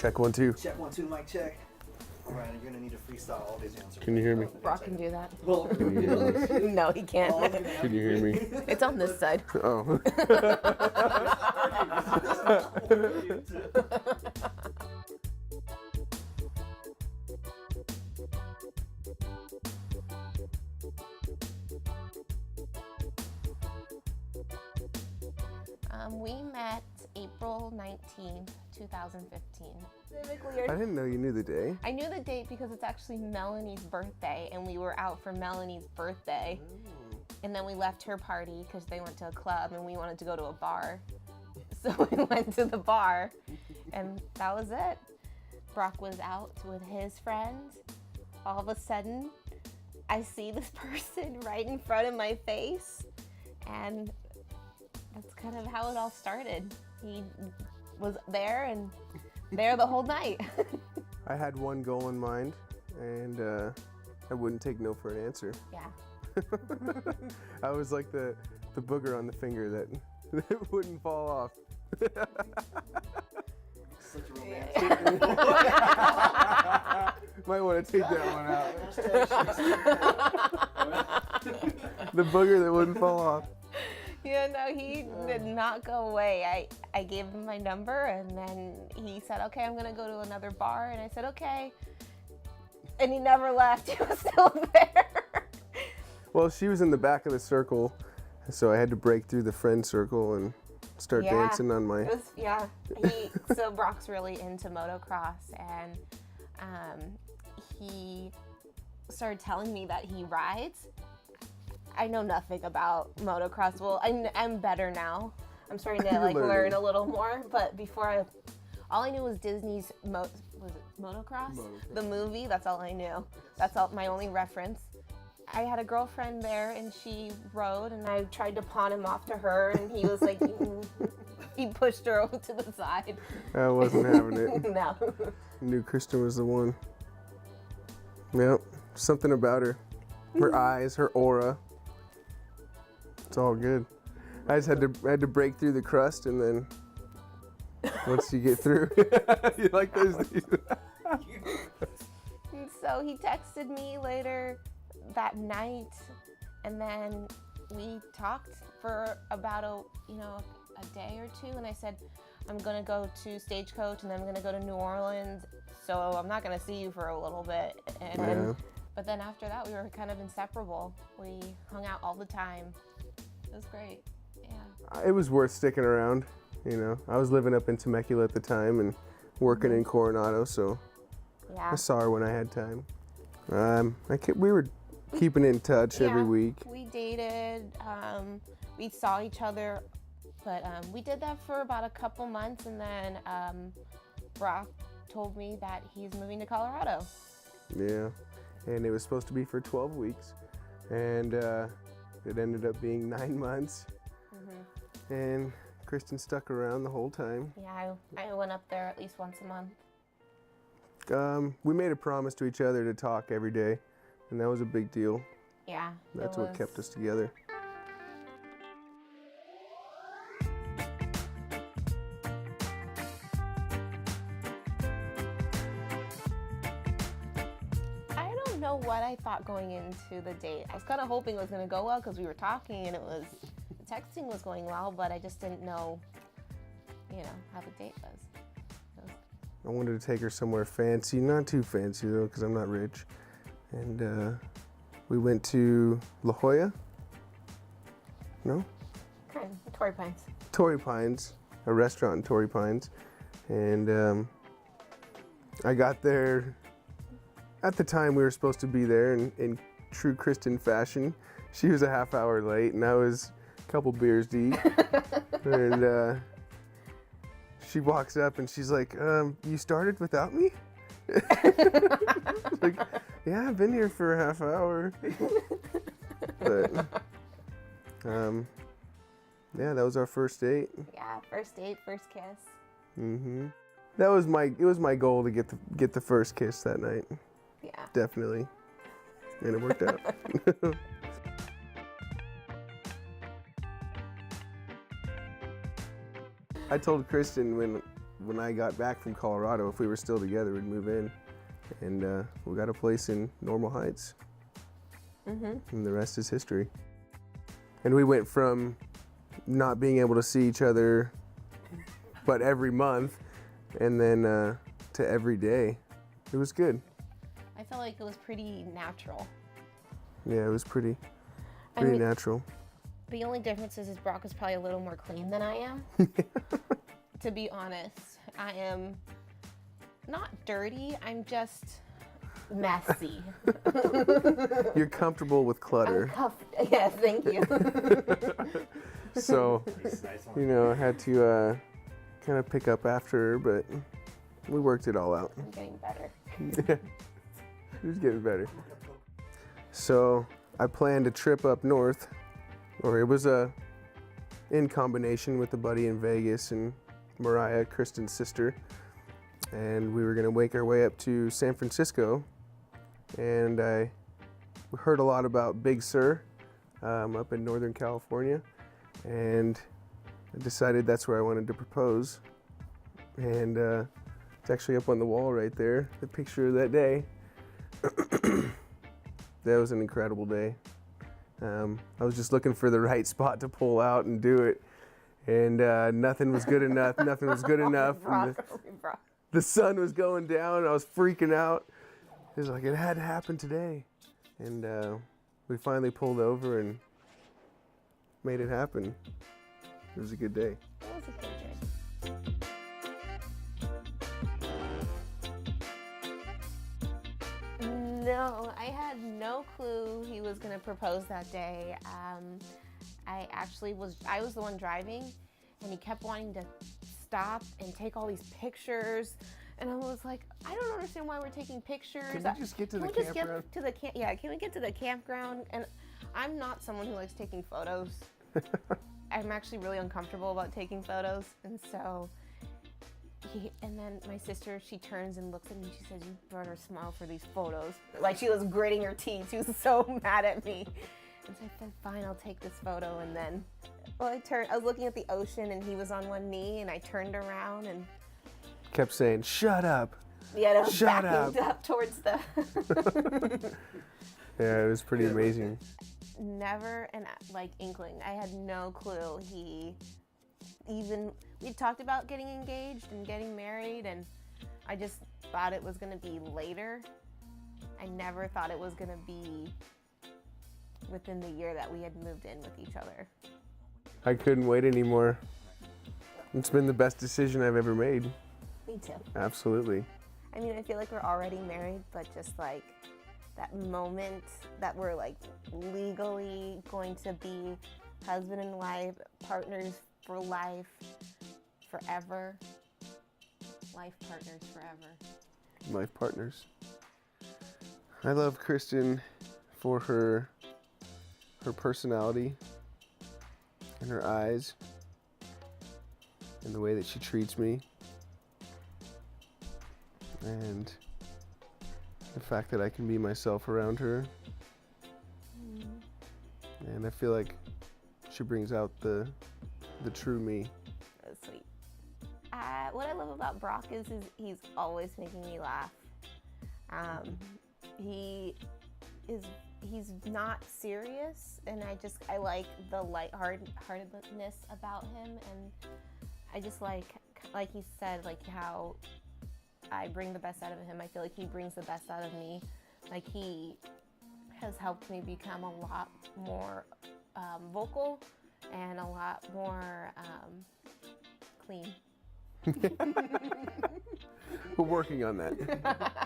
Check 1 2. Check 1 2, mic check. Alright, you're gonna need to freestyle all these answers. Can you hear me? Brock can do that. Well, No, he can't. Can you hear me? It's on this side. Oh. We met April 19th, 2015. I didn't know you knew the day. I knew the date because it's actually Melanie's birthday, and we were out for Melanie's birthday. And then we left her party because they went to a club and we wanted to go to a bar. So we went to the bar, and that was it. Brock was out with his friends. All of a sudden, I see this person right in front of my face, and that's kind of how it all started. He was there and there the whole night. I had one goal in mind, and I wouldn't take no for an answer. Yeah. I was like the booger on the finger that wouldn't fall off. such a romantic. Might want to take that one out. The booger that wouldn't fall off. Yeah, no, he did not go away. I gave him my number, and then he said, okay, I'm going to go to another bar. And I said, okay. And he never left. He was still there. Well, she was in the back of the circle, so I had to break through the friend circle and start dancing on my... So Brock's really into motocross, and he started telling me that he rides. I know nothing about motocross. Well, I'm better now. I'm starting to learn a little more, but before all I knew was Disney's was it Motocross? The movie. That's all I knew. That's all my only reference. I had a girlfriend there, and she rode, and I tried to pawn him off to her, and he was like, he pushed her over to the side. I wasn't having it. No. Knew Christen was the one. Yep, something about her. Her eyes, her aura. It's all good. I just had to break through the crust, and then once you get through, you like those. And so he texted me later that night, and then we talked for about a day or two, and I said, I'm gonna go to Stagecoach, and then I'm gonna go to New Orleans, so I'm not gonna see you for a little bit. But then after that, we were kind of inseparable. We hung out all the time. It was great. Yeah. It was worth sticking around. You know, I was living up in Temecula at the time and working in Coronado, so Yeah. I saw her when I had time. We were keeping in touch every week. We dated. We saw each other, but we did that for about a couple months, and then Brock told me that he's moving to Colorado. Yeah, and it was supposed to be for 12 weeks, and it ended up being 9 months. And Christen stuck around the whole time. Yeah, I went up there at least once a month. We made a promise to each other to talk every day, and that was a big deal. Yeah. That's what kept us together. I don't know what I thought going into the date. I was kind of hoping it was going to go well because we were talking and the texting was going well, but I just didn't know, how the date was. I wanted to take her somewhere fancy, not too fancy though, because I'm not rich. And we went to La Jolla. No? Torrey Pines. Torrey Pines, a restaurant in Torrey Pines. And I got there, at the time we were supposed to be there in true Christen fashion. She was a half hour late and I was a couple beers deep. And she walks up and she's like, you started without me? Like, yeah, I've been here for a half hour. But, yeah, that was our first date. Yeah, first date, first kiss. That was it was my goal to get the first kiss that night. Yeah. Definitely. And it worked out. I told Christen when when I got back from Colorado, if we were still together, we'd move in. And we got a place in Normal Heights. And the rest is history. And we went from not being able to see each other but every month, and then to every day. It was good. I felt like it was pretty natural. Yeah, it was pretty I mean, natural. The only difference is Brock is probably a little more clean than I am. To be honest, I am not dirty, I'm just messy. You're comfortable with clutter. Yes, thank you. So, you know, I had to kind of pick up after her, but we worked it all out. I'm getting better. It was getting better. So I planned a trip up north, or it was in combination with a buddy in Vegas and Mariah, Kristen's sister. And we were gonna make our way up to San Francisco. And I heard a lot about Big Sur up in Northern California. And I decided that's where I wanted to propose. And it's actually up on the wall right there, the picture of that day. That was an incredible day. I was just looking for the right spot to pull out and do it. And nothing was good enough. Nothing was good enough. And the sun was going down. I was freaking out. It was like, it had to happen today. And we finally pulled over and made it happen. It was a good day. That was a good day. No, I had no clue he was gonna propose that day. I was the one driving, and he kept wanting to stop and take all these pictures, and I was like, I don't understand why we're taking pictures. Can we just get to the campground? Can we get to the campground? And I'm not someone who likes taking photos. I'm actually really uncomfortable about taking photos, and so and then my sister, she turns and looks at me and she says, "You better smile for these photos." Like she was gritting her teeth. She was so mad at me. And so I said, "Fine, I'll take this photo." And then, I was looking at the ocean and he was on one knee, and I turned around and kept saying, "Shut up." Yeah, no, Shut up towards the. Yeah, it was pretty amazing. Never an inkling. I had no clue. We talked about getting engaged and getting married, and I just thought it was gonna be later. I never thought it was gonna be within the year that we had moved in with each other. I couldn't wait anymore. It's been the best decision I've ever made. Me too. Absolutely. I mean, I feel like we're already married, but just like that moment that we're like legally going to be husband and wife, partners for life, forever. Life partners forever. Life partners. I love Kristen for her personality and her eyes and the way that she treats me and the fact that I can be myself around her. And I feel like she brings out the true me. That's sweet. What I love about Brock is he's always making me laugh. He's not serious, and I like the lightheartedness about him, and I just like he said, like how I bring the best out of him. I feel like he brings the best out of me. Like he has helped me become a lot more vocal and a lot more clean. We're working on that.